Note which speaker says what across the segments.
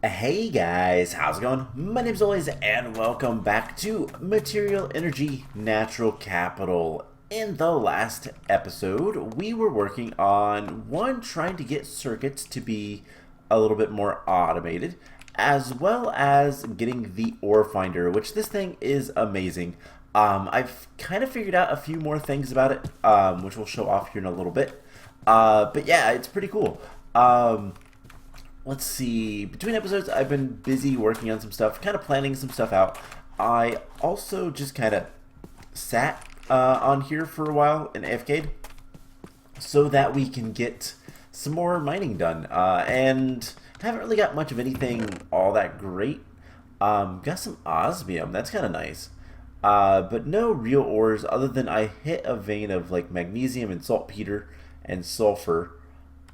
Speaker 1: Hey guys, how's it going? My name's Oliz and welcome back to Material Energy Natural Capital. In the last episode, we were working on trying to get circuits to be a little bit more automated, as well as getting the ore finder, which this thing is amazing. I've kind of figured out a few more things about it, which we'll show off here in a little bit. But yeah, it's pretty cool. Let's see, between episodes I've been busy working on some stuff, kind of planning some stuff out. I also just kind of sat on here for a while and AFK'd so that we can get some more mining done. And haven't really got much of anything all that great. Got some osmium, that's kind of nice. But no real ores other than I hit a vein of like magnesium and saltpeter and sulfur.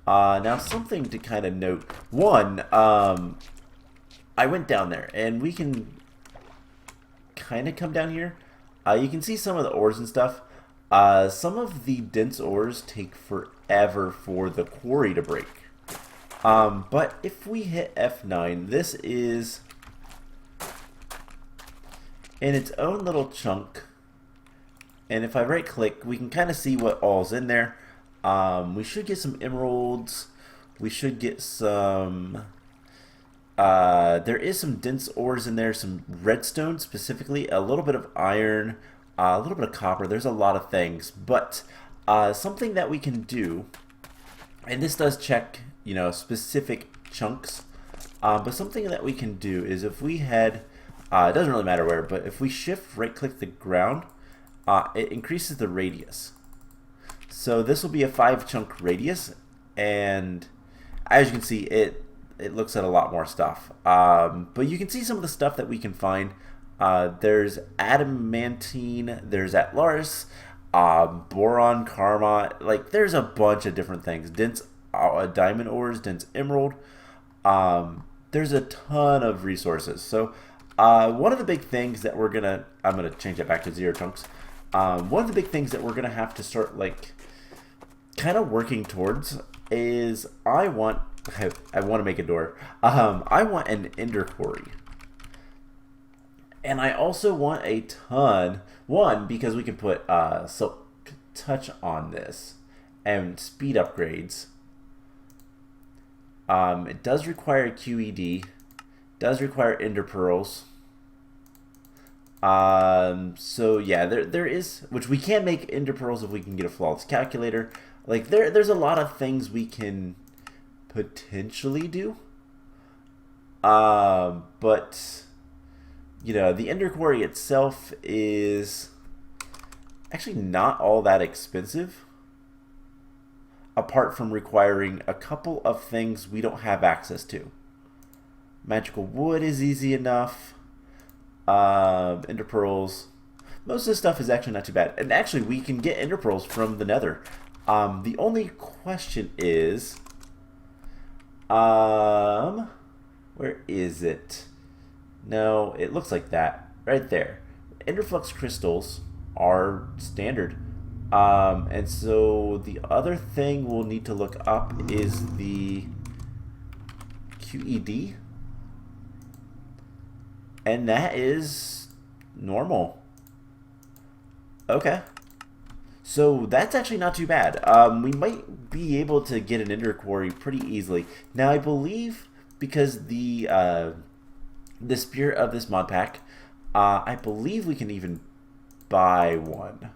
Speaker 1: Now something to kind of note. One, I went down there, and we can kind of come down here. You can see some of the ores and stuff. Some of the dense ores take forever for the quarry to break. But if we hit F9, this is in its own little chunk. And if I right click, we can kind of see what all's in there. We should get some emeralds. We should get some... there is some dense ores in there, some redstone specifically, a little bit of iron, a little bit of copper. There's a lot of things, but something that we can do, and this does check, you know, specific chunks, but something that we can do is if we head, it doesn't really matter where, but if we shift right-click the ground, it increases the radius. So this will be a 5-chunk radius, and as you can see, it looks at a lot more stuff. But you can see some of the stuff that we can find. There's adamantine, there's atlaris, boron, karma, like there's a bunch of different things. Dense diamond ores, dense emerald. There's a ton of resources. So one of the big things that I'm gonna change that back to 0 chunks. One of the big things that we're gonna have to start like kind of working towards is I want to make a door. I want an ender quarry, and I also want a ton. One, because we can put silk touch on this and speed upgrades. It does require QED, does require ender pearls. So yeah, there is, which we can make ender pearls if we can get a flawless calculator. Like there's a lot of things we can potentially do. But you know, the ender quarry itself is actually not all that expensive, apart from requiring a couple of things we don't have access to. Magical wood is easy enough. Ender pearls, most of this stuff is actually not too bad, and actually we can get ender pearls from the nether. The only question is, where is it? No, it looks like that right there. Enderflux crystals are standard, and so the other thing we'll need to look up is the QED. And that is normal. Okay. So that's actually not too bad. We might be able to get an ender quarry pretty easily. Now I believe because the spirit of this mod pack, I believe we can even buy one.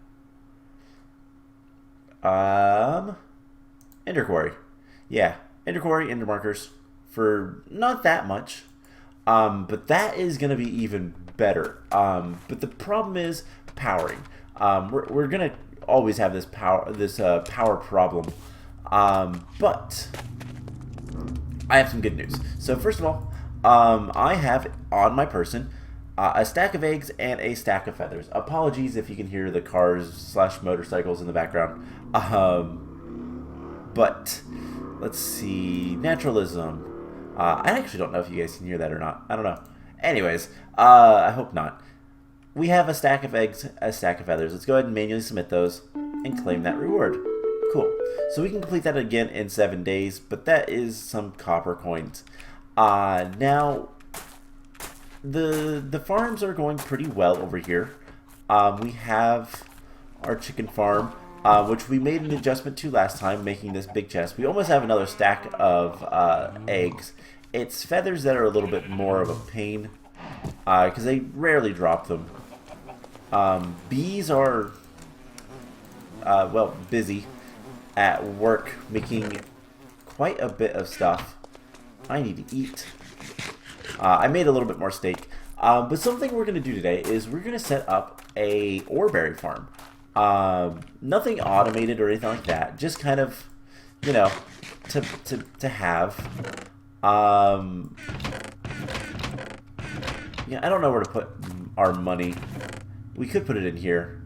Speaker 1: Ender quarry. Yeah, ender quarry, ender markers for not that much. But that is going to be even better. But the problem is powering. We're going to always have this power problem. But I have some good news. So first of all, I have on my person a stack of eggs and a stack of feathers. Apologies if you can hear the cars / motorcycles in the background. But let's see, naturalism. I actually don't know if you guys can hear that or not. I don't know. Anyways, I hope not. We have a stack of eggs, a stack of feathers. Let's go ahead and manually submit those and claim that reward. Cool. So we can complete that again in 7 days, but that is some copper coins. Now, the farms are going pretty well over here. We have our chicken farm, which we made an adjustment to last time, making this big chest. We almost have another stack of eggs. It's feathers that are a little bit more of a pain, because they rarely drop them. Bees are, well, busy at work making quite a bit of stuff. I need to eat. I made a little bit more steak. But something we're going to do today is we're going to set up a Oreberry farm. Nothing automated or anything like that. Just kind of, you know, to have. Yeah, I don't know where to put our money. We could put it in here.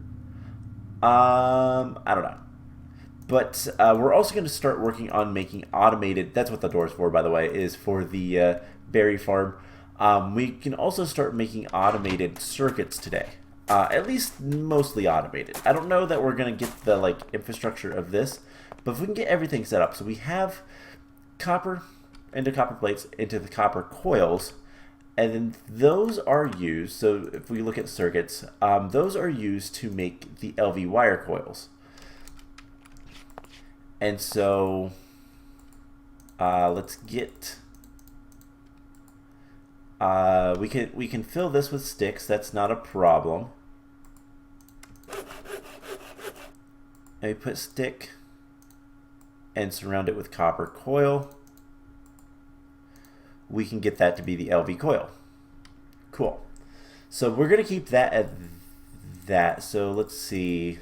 Speaker 1: I don't know. But we're also going to start working on making automated. That's what the door's for, by the way, is for the berry farm. We can also start making automated circuits today. At least mostly automated. I don't know that we're going to get the infrastructure of this, but if we can get everything set up. So we have copper into copper plates into the copper coils, and then those are used, so if we look at circuits, those are used to make the LV wire coils. And so let's get we can fill this with sticks. That's not a problem. And we put stick and surround it with copper coil. We can get that to be the LV coil. Cool. So we're going to keep that at that. So let's see.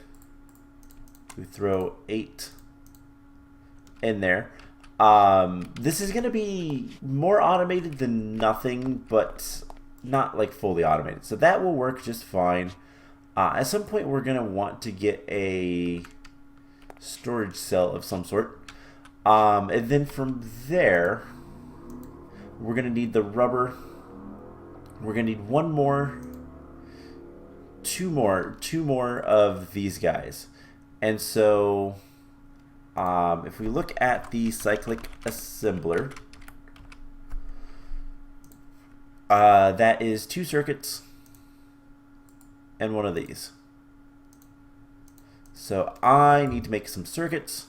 Speaker 1: We throw 8 in there. This is going to be more automated than nothing, but not like fully automated. So that will work just fine. At some point, we're going to want to get a storage cell of some sort. And then from there, we're going to need the rubber. We're going to need two more of these guys. And so if we look at the cyclic assembler, that is 2 circuits and 1 of these. So I need to make some circuits.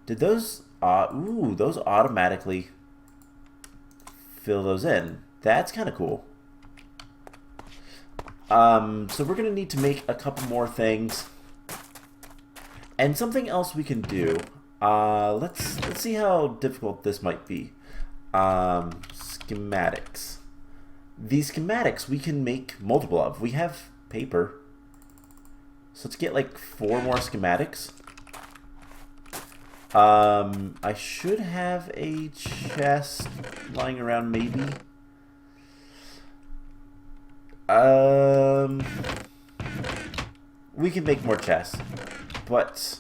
Speaker 1: Did those, those automatically fill those in? That's kind of cool. So we're going to need to make a couple more things. And something else we can do, let's see how difficult this might be. Schematics. These schematics we can make multiple of. We have paper. So let's get like 4 more schematics. I should have a chest lying around maybe. We can make more chests. But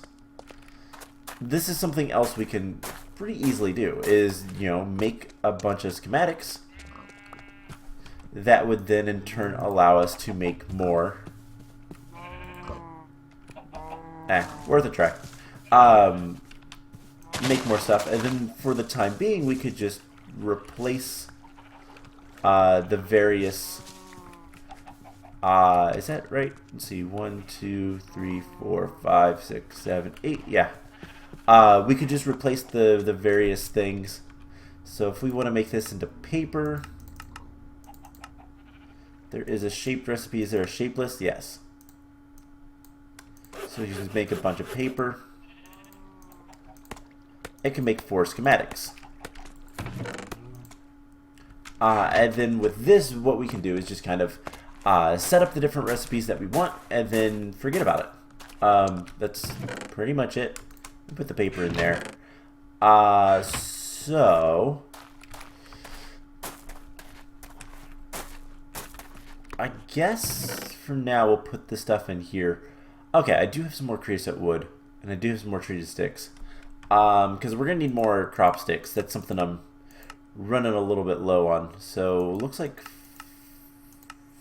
Speaker 1: this is something else we can pretty easily do, is, you know, make a bunch of schematics that would then in turn allow us to make more. Worth a try. Make more stuff, and then for the time being we could just replace the various is that right? Let's see, 1, 2, 3, 4, 5, 6, 7, 8. Yeah. We could just replace the various things. So if we want to make this into paper, there is a shaped recipe. Is there a shapeless? Yes. So you just make a bunch of paper. It can make 4 schematics. And then with this, what we can do is just kind of set up the different recipes that we want, and then forget about it. That's pretty much it. Put the paper in there. So I guess for now we'll put this stuff in here. Okay, I do have some more creosote wood, and I do have some more treated sticks. Because we're gonna need more crop sticks. That's something I'm running a little bit low on. So looks like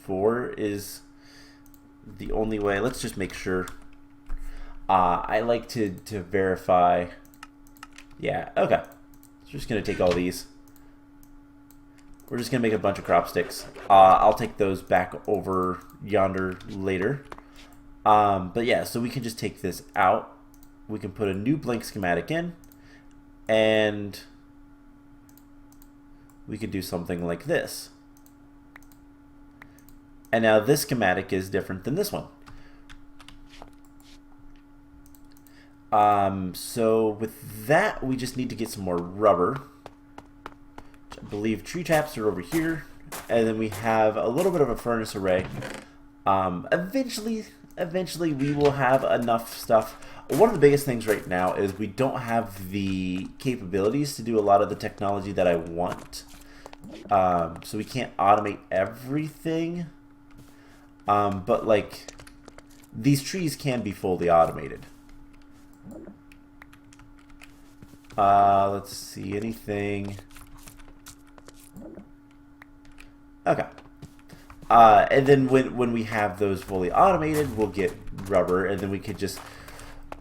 Speaker 1: 4 is the only way. Let's just make sure. I like to verify. Yeah, okay. So we're just going to take all these. We're just going to make a bunch of crop sticks. I'll take those back over yonder later. But yeah, so we can just take this out. We can put a new blank schematic in. And we could do something like this. And now this schematic is different than this one. So with that, we just need to get some more rubber. I believe tree taps are over here. And then we have a little bit of a furnace array. Eventually we will have enough stuff. One of the biggest things right now is we don't have the capabilities to do a lot of the technology that I want. So we can't automate everything. But like, these trees can be fully automated. Let's see, anything. Okay. And then when we have those fully automated, we'll get rubber, and then we could just...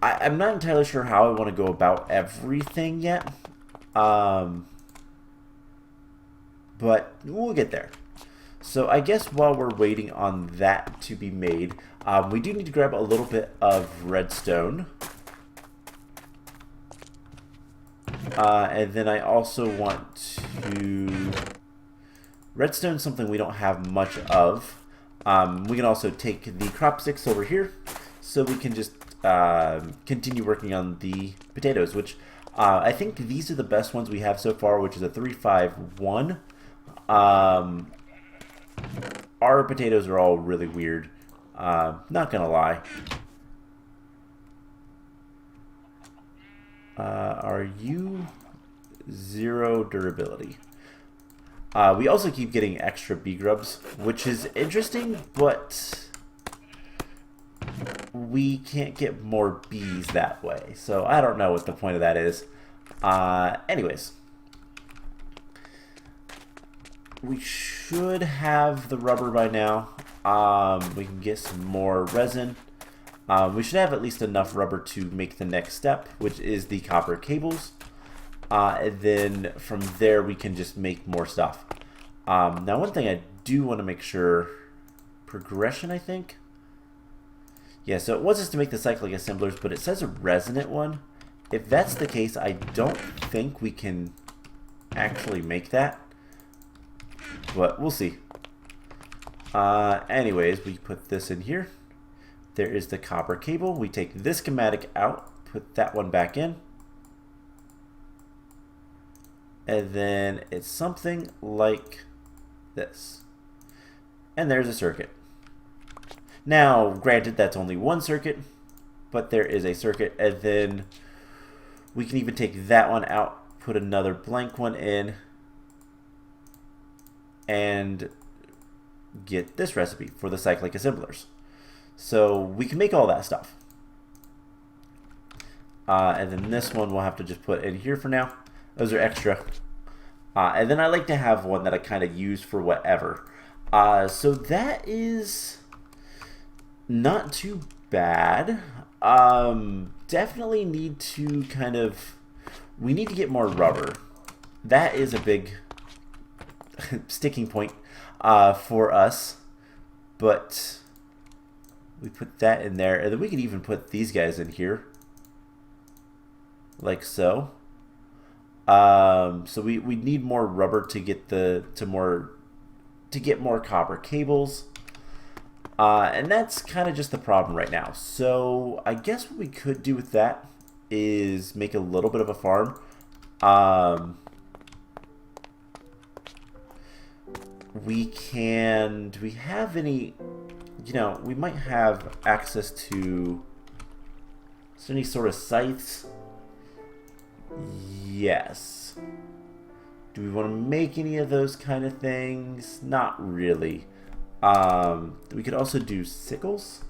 Speaker 1: I'm not entirely sure how I want to go about everything yet. But we'll get there. So I guess while we're waiting on that to be made, we do need to grab a little bit of redstone. And then I also want to... Redstone's something we don't have much of. We can also take the crop sticks over here, so we can just continue working on the potatoes, which I think these are the best ones we have so far, which is a 351. Our potatoes are all really weird. Not gonna lie. Are you 0 durability? We also keep getting extra bee grubs, which is interesting, but we can't get more bees that way. So I don't know what the point of that is. Anyways. We should have the rubber by now. We can get some more resin. We should have at least enough rubber to make the next step, which is the copper cables. And then from there we can just make more stuff. Now one thing I do want to make sure, progression I think. Yeah, so it wants us to make the cyclic assemblers, but it says a resonant one. If that's the case, I don't think we can actually make that. But we'll see. Anyways, we put this in here. There is the copper cable. We take this schematic out, put that one back in. And then it's something like this. And there's a circuit. Now, granted, that's only one circuit, but there is a circuit. And then we can even take that one out, put another blank one in, and get this recipe for the cyclic assemblers. So we can make all that stuff. And then this one we'll have to just put in here for now. Those are extra. And then I like to have one that I kind of use for whatever. So that is not too bad. Definitely need to kind of... We need to get more rubber. That is a big sticking point for us. But we put that in there. And then we can even put these guys in here. Like so. So we need more rubber to get to get more copper cables. And that's kind of just the problem right now. So I guess what we could do with that is make a little bit of a farm. We can... Do we have any... You know, we might have access to... Is there any sort of scythes? Yes. Do we want to make any of those kind of things? Not really. We could also do sickles.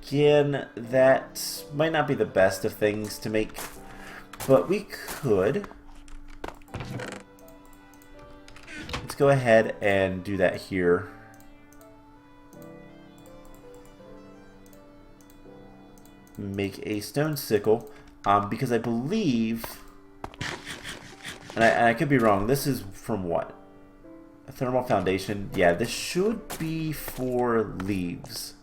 Speaker 1: Again, that might not be the best of things to make, but we could. Let's go ahead and do that here. make a stone sickle, because I believe, and I could be wrong, this is from what? A thermal foundation? Yeah, this should be for leaves.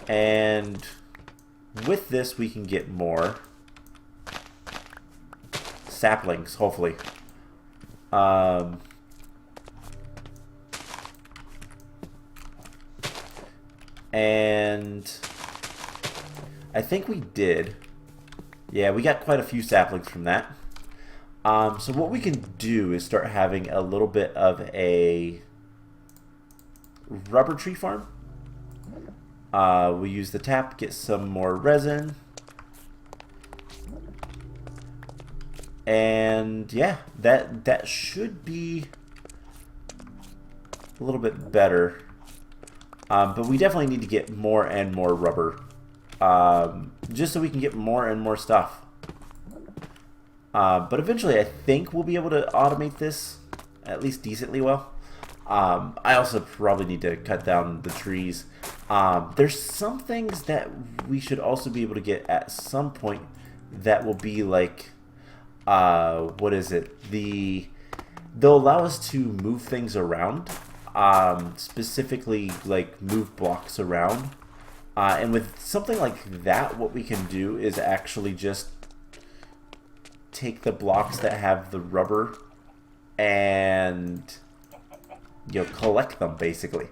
Speaker 1: And with this we can get more saplings, hopefully. And I think we did. Yeah, we got quite a few saplings from that. So what we can do is start having a little bit of a rubber tree farm. We use the tap, get some more resin. And yeah, that should be a little bit better. But we definitely need to get more and more rubber, just so we can get more and more stuff. But eventually I think we'll be able to automate this at least decently well. I also probably need to cut down the trees. There's some things that we should also be able to get at some point that will be like, what is it? They'll allow us to move things around. Specifically like move blocks around, and with something like that, what we can do is actually just take the blocks that have the rubber and, you know, collect them basically.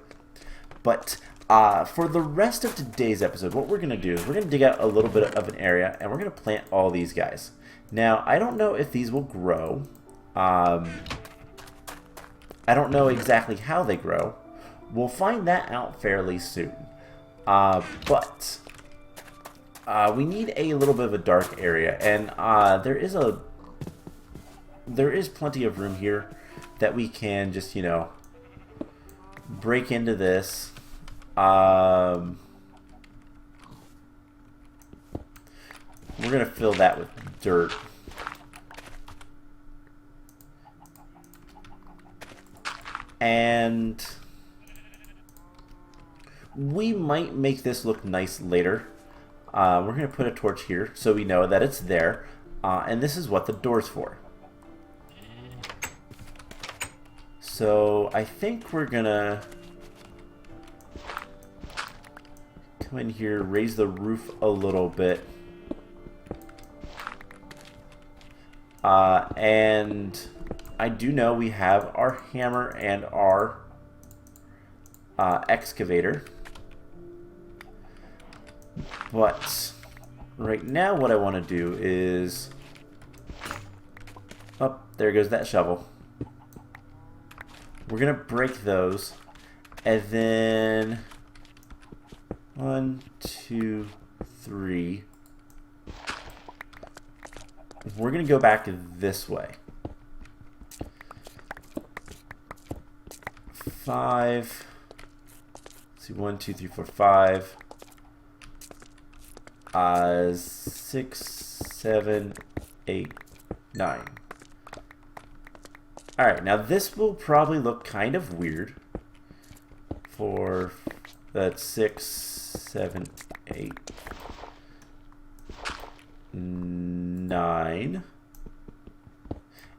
Speaker 1: But for the rest of today's episode, what we're gonna do is we're gonna dig out a little bit of an area and we're gonna plant all these guys. Now I don't know if these will grow. I don't know exactly how they grow. We'll find that out fairly soon. But we need a little bit of a dark area, and there is plenty of room here that we can just, you know, break into this. We're gonna fill that with dirt. And we might make this look nice later. We're going to put a torch here so we know that it's there. And this is what the door's for. So I think we're going to come in here, raise the roof a little bit. And I do know we have our hammer and our excavator. But right now what I want to do is... Oh, there goes that shovel. We're going to break those. And then... 1, 2, 3. We're going to go back this way. 5. Let's see, 1, 2, 3, 4, 5. 6, 7, 8, 9. Alright, now this will probably look kind of weird. For that's 6, 7, 8, 9.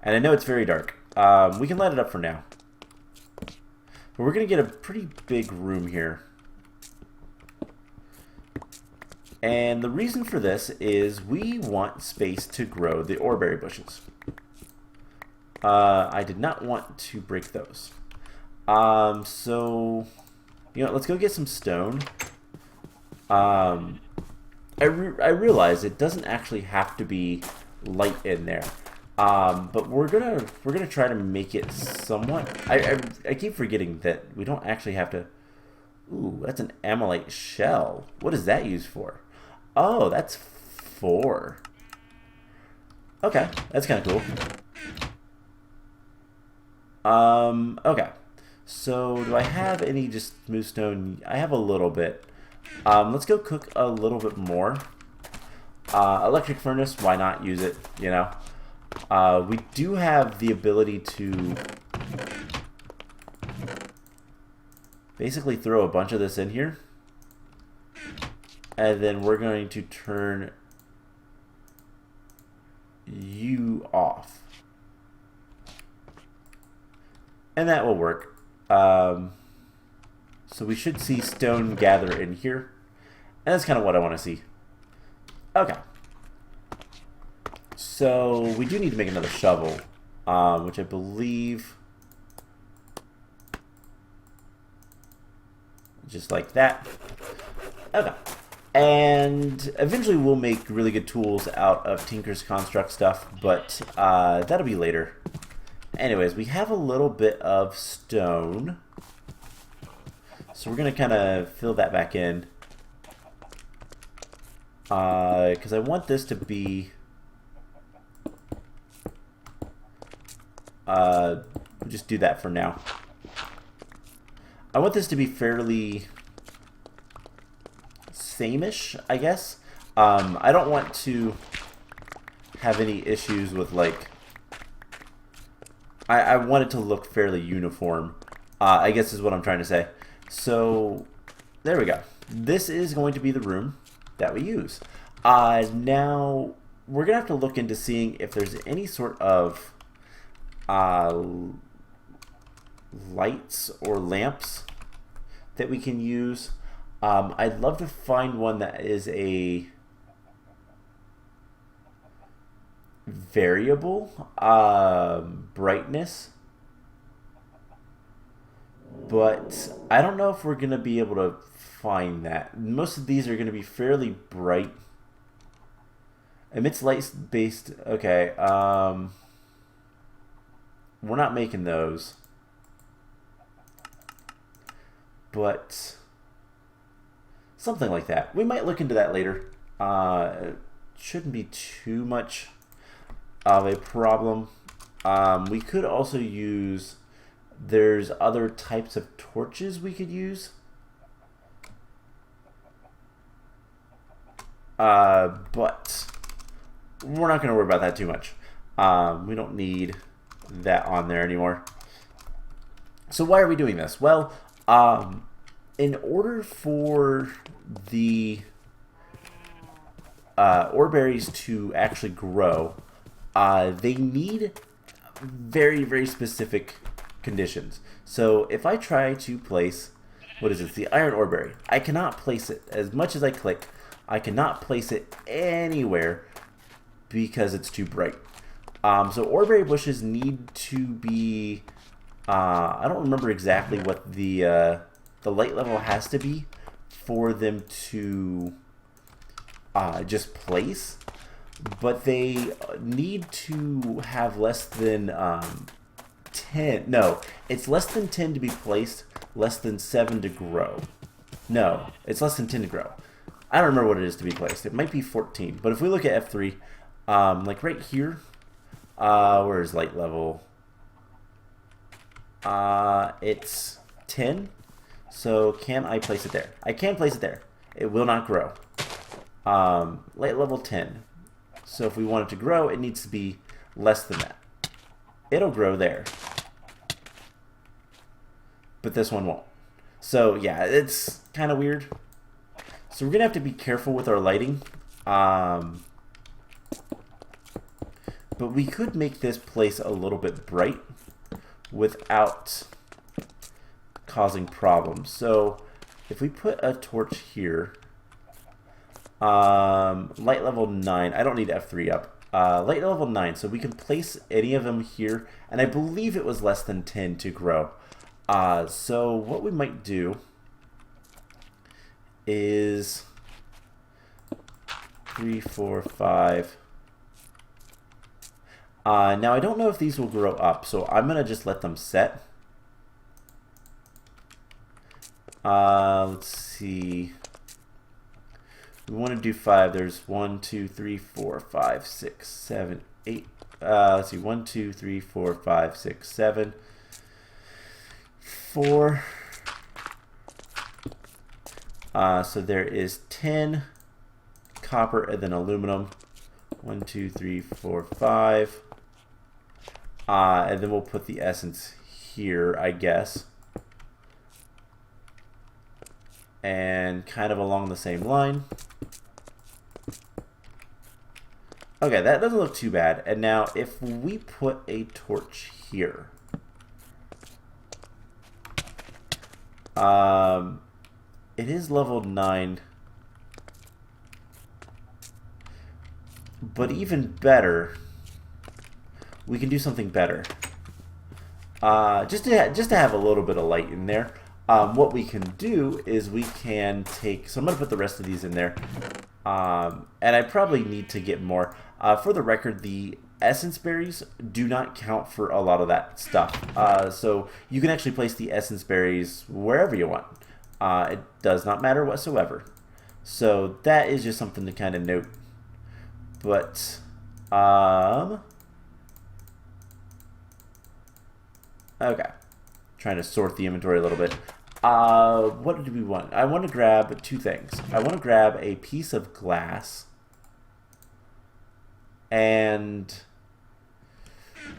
Speaker 1: And I know it's very dark. We can light it up for now. But we're going to get a pretty big room here. And the reason for this is we want space to grow the Oreberry bushes. I did not want to break those. So, you know, let's go get some stone. I realize it doesn't actually have to be light in there. But we're gonna try to make it somewhat. I keep forgetting that we don't actually have to. Ooh, that's an amylite shell. What is that used for? Oh, that's 4. Okay, that's kind of cool. Okay. So do I have any just smooth stone? I have a little bit. Let's go cook a little bit more. Electric furnace, why not use it? You know. We do have the ability to basically throw a bunch of this in here. And then we're going to turn you off. And that will work. So we should see stone gather in here. And that's kind of what I want to see. Okay. So we do need to make another shovel, which I believe, just like that. Okay. And eventually we'll make really good tools out of Tinker's Construct stuff, but that'll be later. Anyways, we have a little bit of stone. So we're going to kind of fill that back in. Because I want this to be... we'll just do that for now. I want this to be fairly same-ish, I guess. I don't want to have any issues with, like... I want it to look fairly uniform, I guess is what I'm trying to say. So, there we go. This is going to be the room that we use. Now, we're going to have to look into seeing if there's any sort of lights or lamps that we can use. I'd love to find one that is a variable brightness, but I don't know if we're going to be able to find that. Most of these are going to be fairly bright. Emits light based. Okay, we're not making those, but something like that. We might look into that later. It shouldn't be too much of a problem. We could also use, there's other types of torches we could use. But we're not going to worry about that too much. We don't need that on there anymore. So why are we doing this? Well, in order for the Oreberries to actually grow, they need very, very specific conditions. So if I try to place, what is it, the iron Oreberry, I cannot place it. As much as I click, I cannot place it anywhere because it's too bright. So Oreberry bushes need to be, I don't remember exactly what the light level has to be for them to just place, but they need to have less than 10. No, it's less than 10 to be placed, less than 7 to grow. No, it's less than 10 to grow. I don't remember what it is to be placed. It might be 14. But if we look at F3, like right here, where is light level? It's 10. So can I place it there? I can place it there. It will not grow. Light level 10. So if we want it to grow, it needs to be less than that. It'll grow there. But this one won't. So yeah, it's kind of weird. So we're going to have to be careful with our lighting. But we could make this place a little bit bright without causing problems. So if we put a torch here, light level 9, I don't need F3 up. Light level 9, so we can place any of them here, and I believe it was less than 10 to grow. So what we might do is 3, 4, 5. Now I don't know if these will grow up, so I'm gonna just let them set. Let's see. We want to do 5. There's 1, 2, 3, 4, 5, 6, 7, 8. Let's see. 1, 2, 3, 4, 5, 6, 7, 4. So there is 10 copper and then aluminum. 1, 2, 3, 4, 5. And then we'll put the essence here, I guess. And kind of along the same line. Okay, that doesn't look too bad. And now if we put a torch here. It is level 9. But even better, we can do something better. Just to have a little bit of light in there. What we can do is we can take... So I'm going to put the rest of these in there. And I probably need to get more. For the record, the essence berries do not count for a lot of that stuff. So you can actually place the essence berries wherever you want. It does not matter whatsoever. So that is just something to kind of note. But, okay. Trying to sort the inventory a little bit. What do we want? I want to grab 2 things. I want to grab a piece of glass. And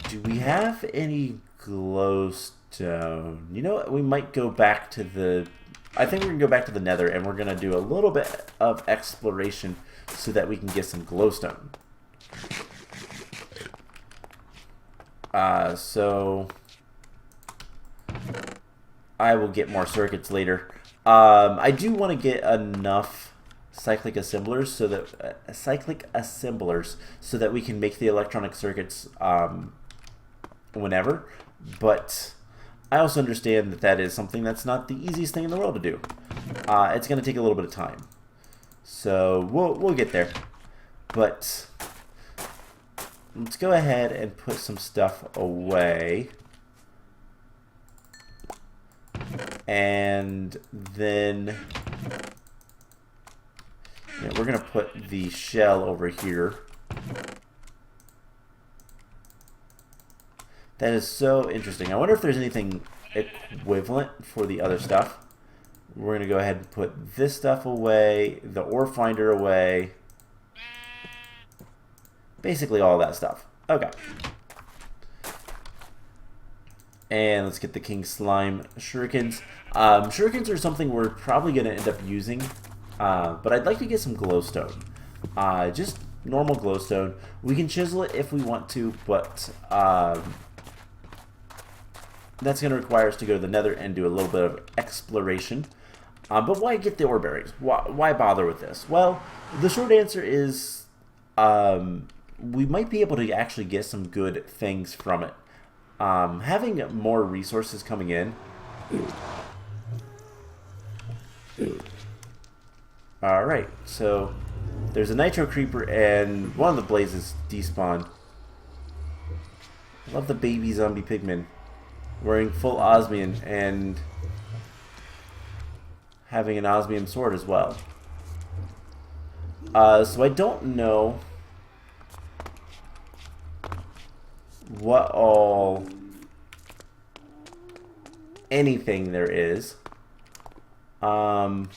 Speaker 1: do we have any glowstone? You know what? We might go back to the... I think we're going to go back to the nether, and we're going to do a little bit of exploration so that we can get some glowstone. So I will get more circuits later. I do want to get enough cyclic assemblers so that we can make the electronic circuits whenever. But I also understand that that is something that's not the easiest thing in the world to do. It's going to take a little bit of time. So we'll get there. But let's go ahead and put some stuff away. And then we're going to put the shell over here. That is so interesting. I wonder if there's anything equivalent for the other stuff. We're going to go ahead and put this stuff away, the ore finder away. Basically all that stuff. Okay. And let's get the king slime shurikens. Shurikens are something we're probably going to end up using. But I'd like to get some glowstone. Just normal glowstone. We can chisel it if we want to, but that's going to require us to go to the nether and do a little bit of exploration. But why get the Oreberries? Why bother with this? Well, the short answer is we might be able to actually get some good things from it. Having more resources coming in. Alright, so there's a nitro creeper and one of the blazes despawned. I love the baby zombie pigmen wearing full osmium and having an osmium sword as well. So I don't know what all anything there is. There's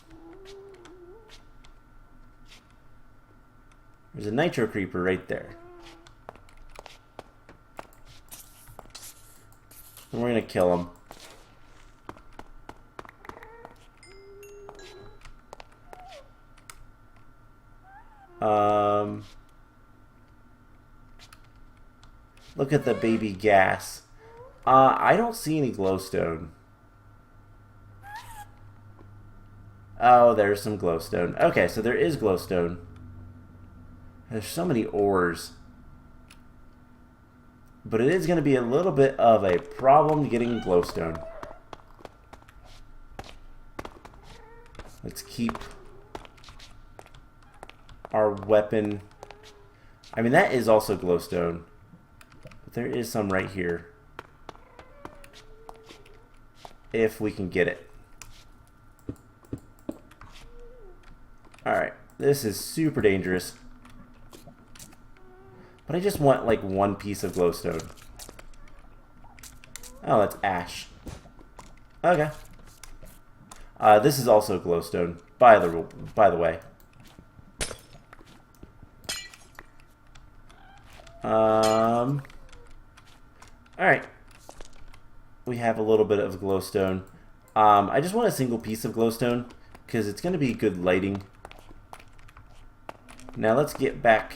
Speaker 1: a nitro creeper right there. And we're gonna kill him. Look at the baby gas. I don't see any glowstone. Oh, there's some glowstone. Okay, so there is glowstone. There's so many ores. But it is going to be a little bit of a problem getting glowstone. Let's keep our weapon. I mean, that is also glowstone. But there is some right here. If we can get it. Alright, this is super dangerous. But I just want like one piece of glowstone. Oh, that's ash. Okay. This is also glowstone, by the way. Alright. We have a little bit of glowstone. I just want a single piece of glowstone because it's going to be good lighting. Now let's get back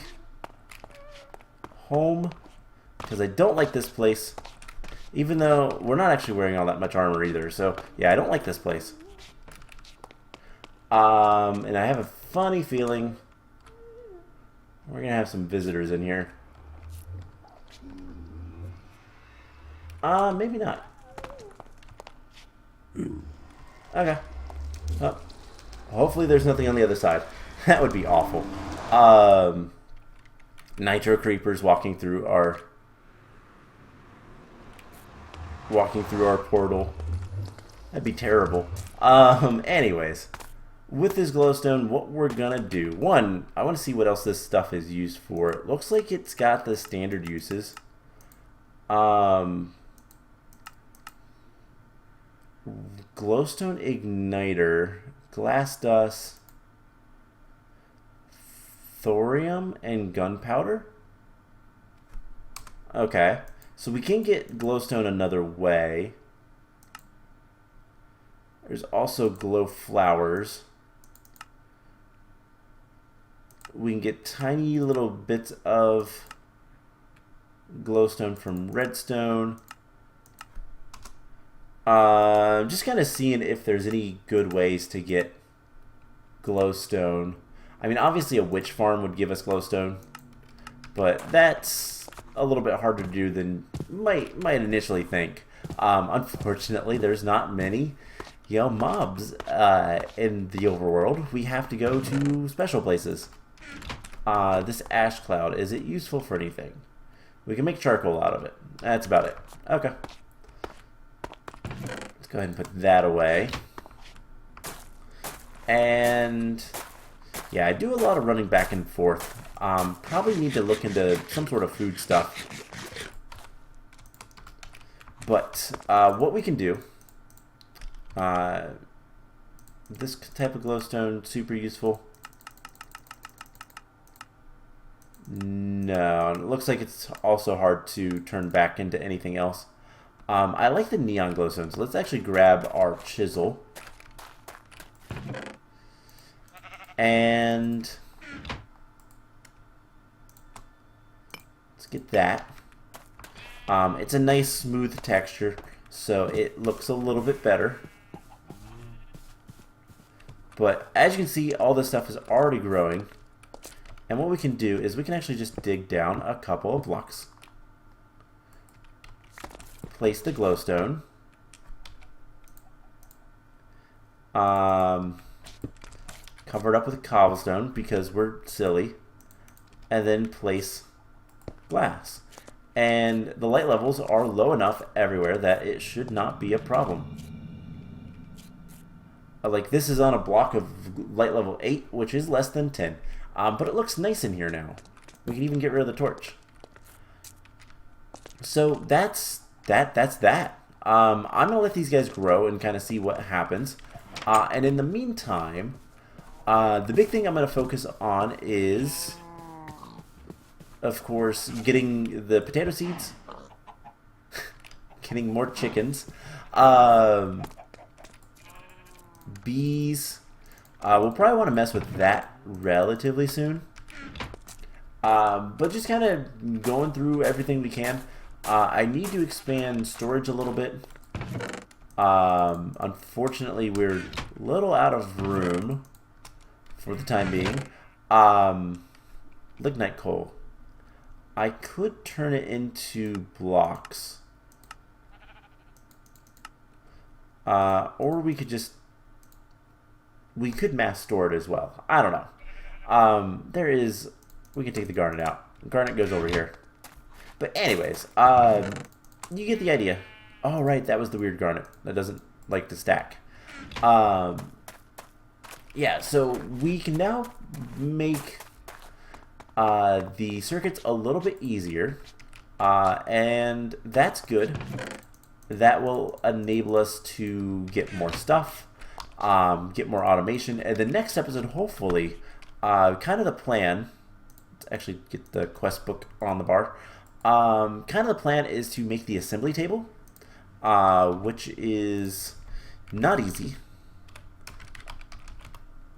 Speaker 1: home, because I don't like this place, even though we're not actually wearing all that much armor either. So yeah, I don't like this place. And I have a funny feeling we're gonna have some visitors in here. Maybe not. Okay. Oh, hopefully there's nothing on the other side. That would be awful. Nitro creepers walking through our portal. That'd be terrible. Anyways, with this glowstone, what we're gonna do, one, I want to see what else this stuff is used for. It looks like it's got the standard uses. Glowstone igniter, glass dust, thorium, and gunpowder. Okay, so we can get glowstone another way. There's also glow flowers. We can get tiny little bits of glowstone from redstone. Just kind of seeing if there's any good ways to get glowstone. I mean, obviously a witch farm would give us glowstone, but that's a little bit harder to do than might initially think. Unfortunately, there's not many mobs in the overworld. We have to go to special places. This ash cloud, is it useful for anything? We can make charcoal out of it. That's about it. Okay. Let's go ahead and put that away. And yeah, I do a lot of running back and forth. Probably need to look into some sort of food stuff. But what we can do, this type of glowstone, super useful. No, it looks like it's also hard to turn back into anything else. I like the neon glowstone, so let's actually grab our chisel. And let's get that. It's a nice smooth texture, so it looks a little bit better. But as you can see, all this stuff is already growing. And what we can do is we can actually just dig down a couple of blocks. Place the glowstone. Cover it up with cobblestone because we're silly. And then place glass. And the light levels are low enough everywhere that it should not be a problem. Like, this is on a block of light level 8, which is less than 10. But it looks nice in here now. We can even get rid of the torch. So that's that. I'm going to let these guys grow and kind of see what happens. And in the meantime, the big thing I'm going to focus on is, of course, getting the potato seeds. Getting more chickens. Bees. We'll probably want to mess with that relatively soon. But just kind of going through everything we can. I need to expand storage a little bit. Unfortunately, we're a little out of room for the time being. Lignite coal. I could turn it into blocks. Or we could just... We could mass store it as well. I don't know. We can take the garnet out. Garnet goes over here. But anyways, you get the idea. Oh, right, that was the weird garnet that doesn't like to stack. Yeah, so we can now make the circuits a little bit easier. And that's good. That will enable us to get more stuff. Get more automation, and the next episode, hopefully, kind of the plan, let's actually get the quest book on the bar, kind of the plan is to make the assembly table, which is not easy.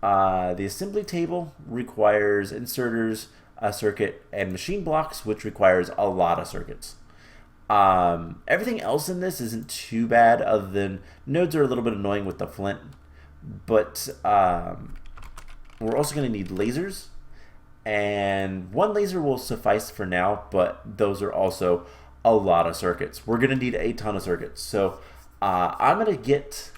Speaker 1: The assembly table requires inserters, a circuit, and machine blocks, which requires a lot of circuits. Everything else in this isn't too bad, other than nodes are a little bit annoying with the flint. But we're also going to need lasers, and one laser will suffice for now, but those are also a lot of circuits. We're going to need a ton of circuits. So I'm going to get,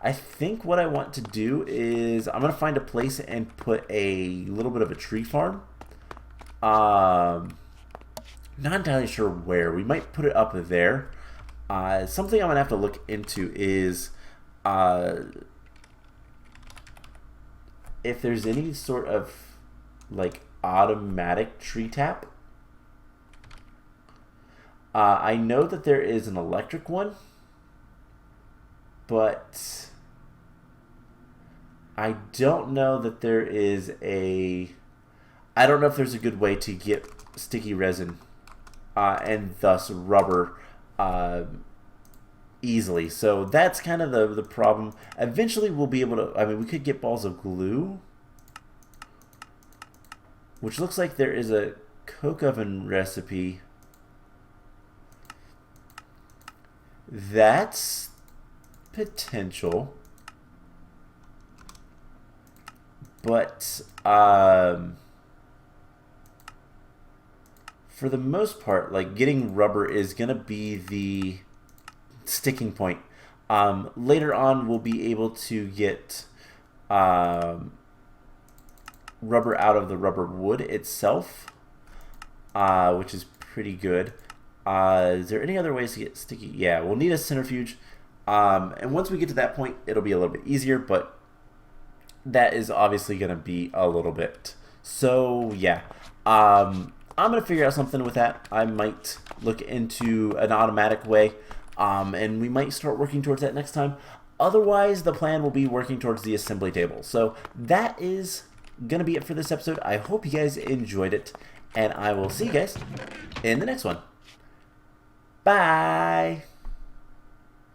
Speaker 1: I think what I want to do is I'm going to find a place and put a little bit of a tree farm. Not entirely sure where. We might put it up there. Something I'm going to have to look into is if there's any sort of like automatic tree tap. I know that there is an electric one, but I don't know that there is a... I don't know if there's a good way to get sticky resin and thus rubber easily. So that's kind of the problem. Eventually we'll be able to... I mean, we could get balls of glue, which looks like there is a coke oven recipe. That's potential. But for the most part, like, getting rubber is going to be the sticking point. Later on, we'll be able to get rubber out of the rubber wood itself, which is pretty good. Is there any other ways to get sticky? Yeah, we'll need a centrifuge. And once we get to that point, it'll be a little bit easier, but that is obviously going to be a little bit. So, yeah. I'm going to figure out something with that. I might look into an automatic way, and we might start working towards that next time. Otherwise, the plan will be working towards the assembly table. So that is going to be it for this episode. I hope you guys enjoyed it, and I will see you guys in the next one. Bye!